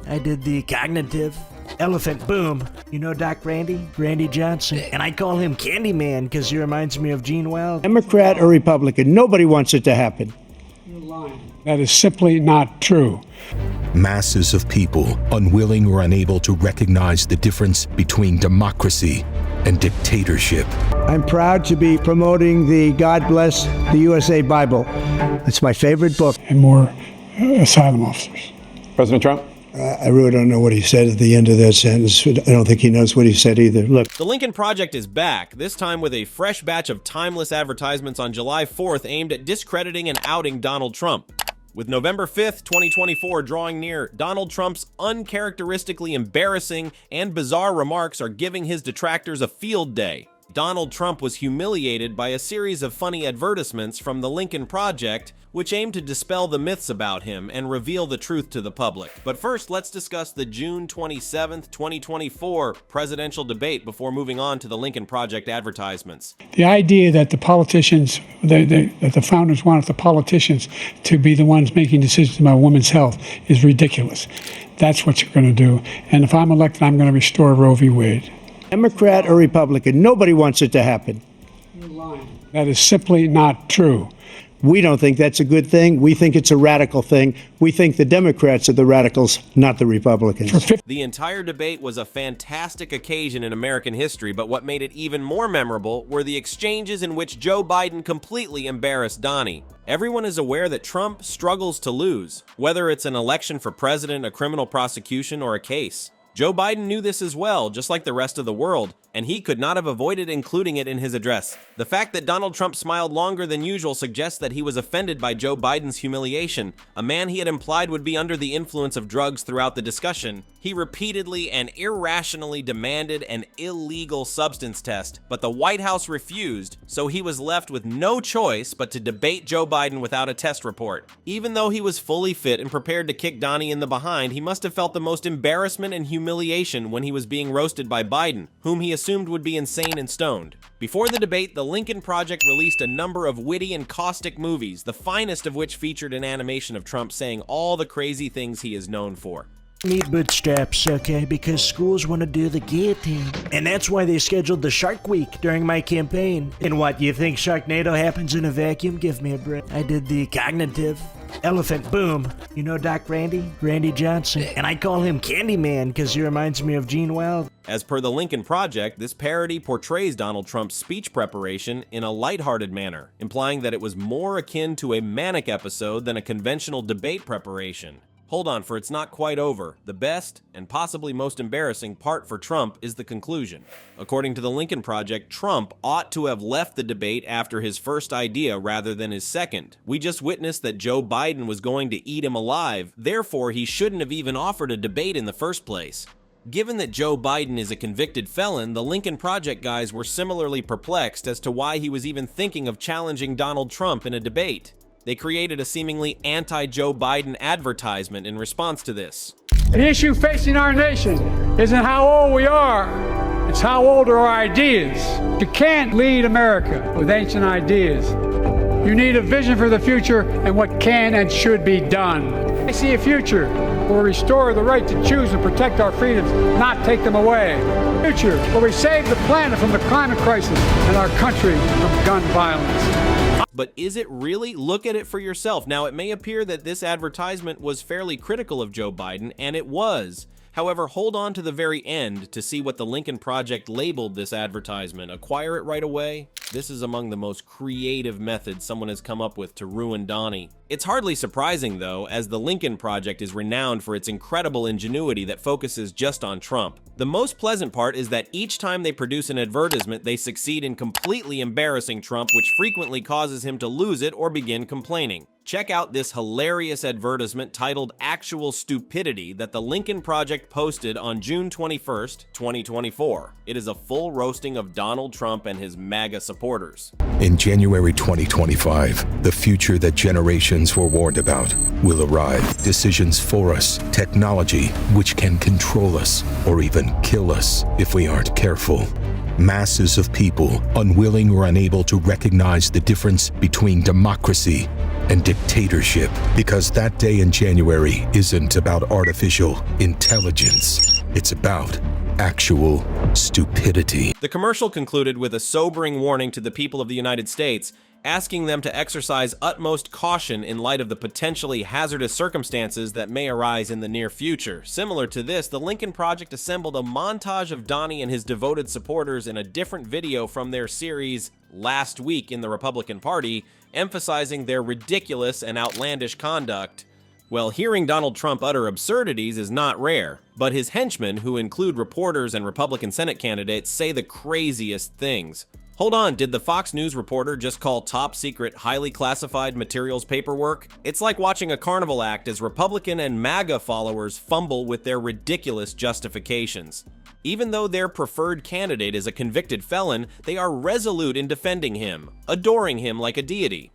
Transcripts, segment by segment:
I did the cognitive elephant boom. You know Doc Randy Johnson? And I call him Candyman because he reminds me of Gene Wilder. Democrat or Republican, nobody wants it to happen. You're lying. That is simply not true. Masses of people unwilling or unable to recognize the difference between democracy and dictatorship. I'm proud to be promoting the God Bless the USA Bible. It's my favorite book. And more asylum officers. President Trump? I really don't know what he said at the end of that sentence. I don't think he knows what he said either. Look. The Lincoln Project is back, this time with a fresh batch of timeless advertisements on July 4th aimed at discrediting and outing Donald Trump. With November 5th, 2024 drawing near, Donald Trump's uncharacteristically embarrassing and bizarre remarks are giving his detractors a field day. Donald Trump was humiliated by a series of funny advertisements from the Lincoln Project, which aim to dispel the myths about him and reveal the truth to the public. But first, let's discuss the June 27th, 2024 presidential debate before moving on to the Lincoln Project advertisements. The idea that the politicians, that the founders wanted the politicians to be the ones making decisions about women's health is ridiculous. That's what you're going to do. And if I'm elected, I'm going to restore Roe v. Wade. Democrat or Republican, nobody wants it to happen. You're lying. That is simply not true. We don't think that's a good thing. We think it's a radical thing. We think the Democrats are the radicals, not the Republicans. The entire debate was a fantastic occasion in American history, but what made it even more memorable were the exchanges in which Joe Biden completely embarrassed Donnie. Everyone is aware that Trump struggles to lose, whether it's an election for president, a criminal prosecution, or a case. Joe Biden knew this as well, just like the rest of the world, and he could not have avoided including it in his address. The fact that Donald Trump smiled longer than usual suggests that he was offended by Joe Biden's humiliation, a man he had implied would be under the influence of drugs throughout the discussion. He repeatedly and irrationally demanded an illegal substance test, but the White House refused, so he was left with no choice but to debate Joe Biden without a test report. Even though he was fully fit and prepared to kick Donnie in the behind, he must have felt the most embarrassment and humiliation when he was being roasted by Biden, whom he assumed would be insane and stoned. Before the debate, the Lincoln Project released a number of witty and caustic movies, the finest of which featured an animation of Trump saying all the crazy things he is known for. Need bootstraps, okay, because schools want to do the guillotine. And that's why they scheduled the Shark Week during my campaign. And what, you think Sharknado happens in a vacuum? Give me a break. I did the cognitive elephant boom. You know Doc Randy Johnson? And I call him Candyman because he reminds me of Gene Wilder. As per the Lincoln Project, this parody portrays Donald Trump's speech preparation in a lighthearted manner, implying that it was more akin to a manic episode than a conventional debate preparation. Hold on, for it's not quite over. The best, and possibly most embarrassing part for Trump is the conclusion. According to the Lincoln Project, Trump ought to have left the debate after his first idea rather than his second. We just witnessed that Joe Biden was going to eat him alive, therefore he shouldn't have even offered a debate in the first place. Given that Joe Biden is a convicted felon, the Lincoln Project guys were similarly perplexed as to why he was even thinking of challenging Donald Trump in a debate. They created a seemingly anti-Joe Biden advertisement in response to this. The issue facing our nation isn't how old we are, it's how old are our ideas. You can't lead America with ancient ideas. You need a vision for the future and what can and should be done. I see a future where we restore the right to choose and protect our freedoms, not take them away. A future where we save the planet from the climate crisis and our country from gun violence. But is it really? Look at it for yourself. Now, it may appear that this advertisement was fairly critical of Joe Biden, and it was. However, hold on to the very end to see what the Lincoln Project labeled this advertisement. Acquire it right away? This is among the most creative methods someone has come up with to ruin Donnie. It's hardly surprising, though, as the Lincoln Project is renowned for its incredible ingenuity that focuses just on Trump. The most pleasant part is that each time they produce an advertisement, they succeed in completely embarrassing Trump, which frequently causes him to lose it or begin complaining. Check out this hilarious advertisement titled Actual Stupidity that the Lincoln Project posted on June 21st, 2024. It is a full roasting of Donald Trump and his MAGA supporters. In January 2025, the future that generations were warned about will arrive. Decisions for us, technology which can control us or even kill us if we aren't careful. Masses of people unwilling or unable to recognize the difference between democracy and dictatorship, because that day in January isn't about artificial intelligence. It's about actual stupidity. The commercial concluded with a sobering warning to the people of the United States, asking them to exercise utmost caution in light of the potentially hazardous circumstances that may arise in the near future. Similar to this, the Lincoln Project assembled a montage of Donnie and his devoted supporters in a different video from their series Last Week in the Republican Party, emphasizing their ridiculous and outlandish conduct. Well, hearing Donald Trump utter absurdities is not rare, but his henchmen, who include reporters and Republican Senate candidates, say the craziest things. Hold on, did the Fox News reporter just call top secret, highly classified materials paperwork? It's like watching a carnival act as Republican and MAGA followers fumble with their ridiculous justifications. Even though their preferred candidate is a convicted felon, they are resolute in defending him, adoring him like a deity.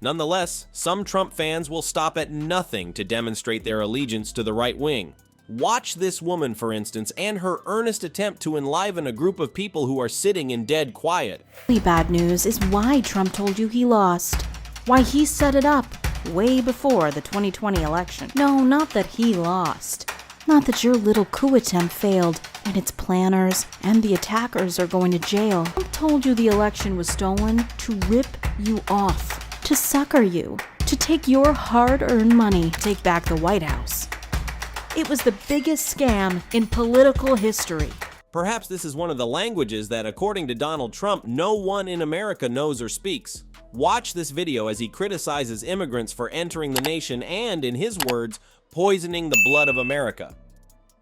Nonetheless, some Trump fans will stop at nothing to demonstrate their allegiance to the right wing. Watch this woman, for instance, and her earnest attempt to enliven a group of people who are sitting in dead quiet. Really bad news is why Trump told you he lost. Why he set it up way before the 2020 election. No, not that he lost. Not that your little coup attempt failed and its planners and the attackers are going to jail. Trump told you the election was stolen to rip you off, to sucker you, to take your hard-earned money, take back the White House. It was the biggest scam in political history. Perhaps this is one of the languages that, according to Donald Trump, no one in America knows or speaks. Watch this video as he criticizes immigrants for entering the nation and, in his words, poisoning the blood of America.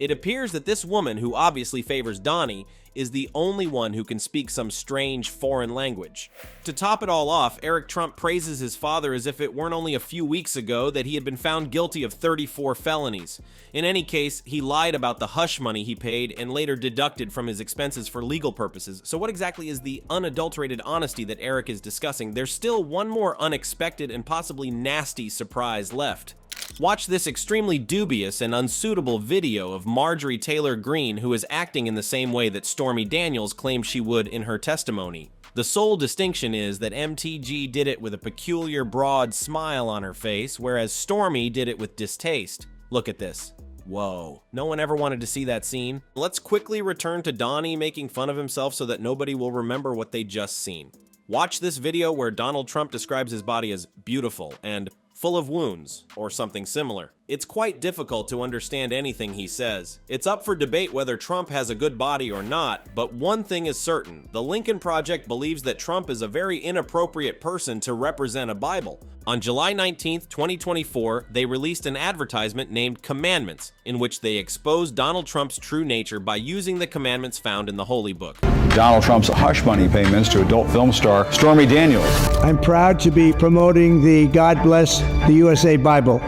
It appears that this woman, who obviously favors Donnie, is the only one who can speak some strange foreign language. To top it all off, Eric Trump praises his father as if it weren't only a few weeks ago that he had been found guilty of 34 felonies. In any case, he lied about the hush money he paid and later deducted from his expenses for legal purposes. So what exactly is the unadulterated honesty that Eric is discussing? There's still one more unexpected and possibly nasty surprise left. Watch this extremely dubious and unsuitable video of Marjorie Taylor Greene, who is acting in the same way that Stormy Daniels claimed she would in her testimony. The sole distinction is that MTG did it with a peculiar broad smile on her face, whereas Stormy did it with distaste. Look at this. Whoa. No one ever wanted to see that scene. Let's quickly return to Donnie making fun of himself so that nobody will remember what they just seen. Watch this video where Donald Trump describes his body as beautiful and full of wounds, or something similar. It's quite difficult to understand anything he says. It's up for debate whether Trump has a good body or not, but one thing is certain. The Lincoln Project believes that Trump is a very inappropriate person to represent a Bible. On July 19th, 2024, they released an advertisement named Commandments, in which they exposed Donald Trump's true nature by using the commandments found in the Holy Book. Donald Trump's hush money payments to adult film star Stormy Daniels. I'm proud to be promoting the God Bless the USA Bible.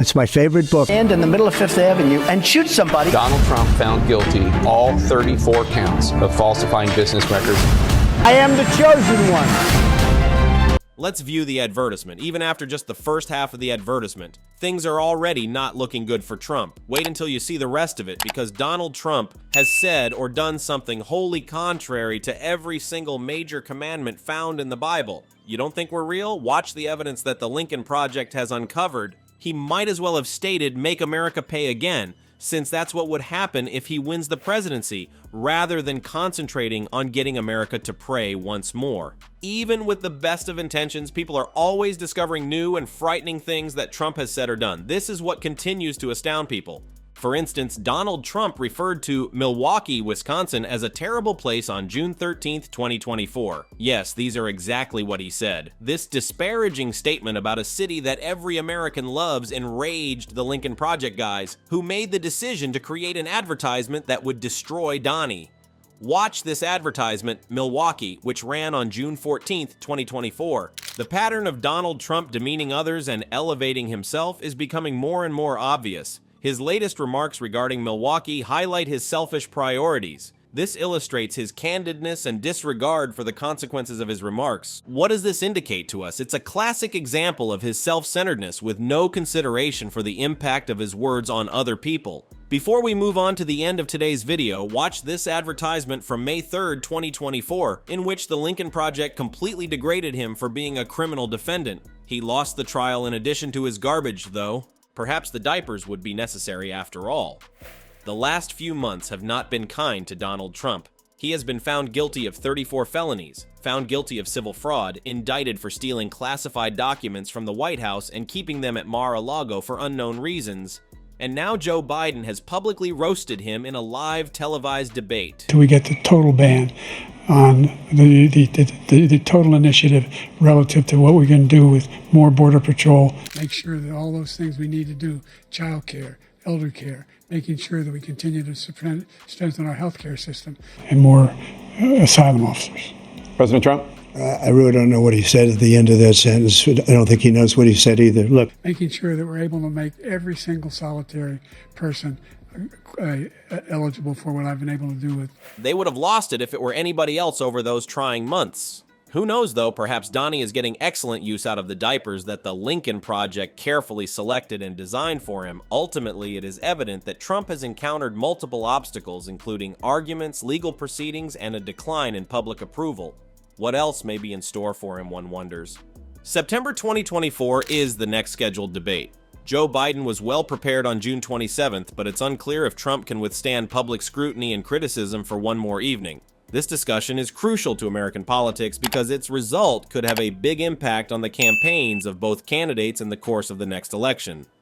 It's my favorite book. Stand in the middle of Fifth Avenue and shoot somebody. Donald Trump found guilty all 34 counts of falsifying business records. I am the chosen one. Let's view the advertisement. Even after just the first half of the advertisement, things are already not looking good for Trump. Wait until you see the rest of it, because Donald Trump has said or done something wholly contrary to every single major commandment found in the Bible. You don't think we're real? Watch the evidence that the Lincoln Project has uncovered. He might as well have stated, "Make America pay again," since that's what would happen if he wins the presidency, rather than concentrating on getting America to pray once more. Even with the best of intentions, people are always discovering new and frightening things that Trump has said or done. This is what continues to astound people. For instance, Donald Trump referred to Milwaukee, Wisconsin as a terrible place on June 13th, 2024. Yes, these are exactly what he said. This disparaging statement about a city that every American loves enraged the Lincoln Project guys, who made the decision to create an advertisement that would destroy Donnie. Watch this advertisement, Milwaukee, which ran on June 14th, 2024. The pattern of Donald Trump demeaning others and elevating himself is becoming more and more obvious. His latest remarks regarding Milwaukee highlight his selfish priorities. This illustrates his candidness and disregard for the consequences of his remarks. What does this indicate to us? It's a classic example of his self-centeredness with no consideration for the impact of his words on other people. Before we move on to the end of today's video, watch this advertisement from May 3rd, 2024, in which the Lincoln Project completely degraded him for being a criminal defendant. He lost the trial in addition to his garbage, though. Perhaps the diapers would be necessary after all. The last few months have not been kind to Donald Trump. He has been found guilty of 34 felonies, found guilty of civil fraud, indicted for stealing classified documents from the White House and keeping them at Mar-a-Lago for unknown reasons. And now Joe Biden has publicly roasted him in a live televised debate. Till we get the total ban on the total initiative relative to what we're going to do with more Border Patrol. Make sure that all those things we need to do, child care, elder care, making sure that we continue to strengthen our healthcare system. And more asylum officers. President Trump? I really don't know what he said at the end of that sentence. I don't think he knows what he said either. Look, making sure that we're able to make every single solitary person eligible for what I've been able to do with. They would have lost it if it were anybody else over those trying months. Who knows, though, perhaps Donnie is getting excellent use out of the diapers that the Lincoln Project carefully selected and designed for him. Ultimately, it is evident that Trump has encountered multiple obstacles, including arguments, legal proceedings, and a decline in public approval. What else may be in store for him, one wonders. September 2024 is the next scheduled debate. Joe Biden was well prepared on June 27th, but it's unclear if Trump can withstand public scrutiny and criticism for one more evening. This discussion is crucial to American politics because its result could have a big impact on the campaigns of both candidates in the course of the next election.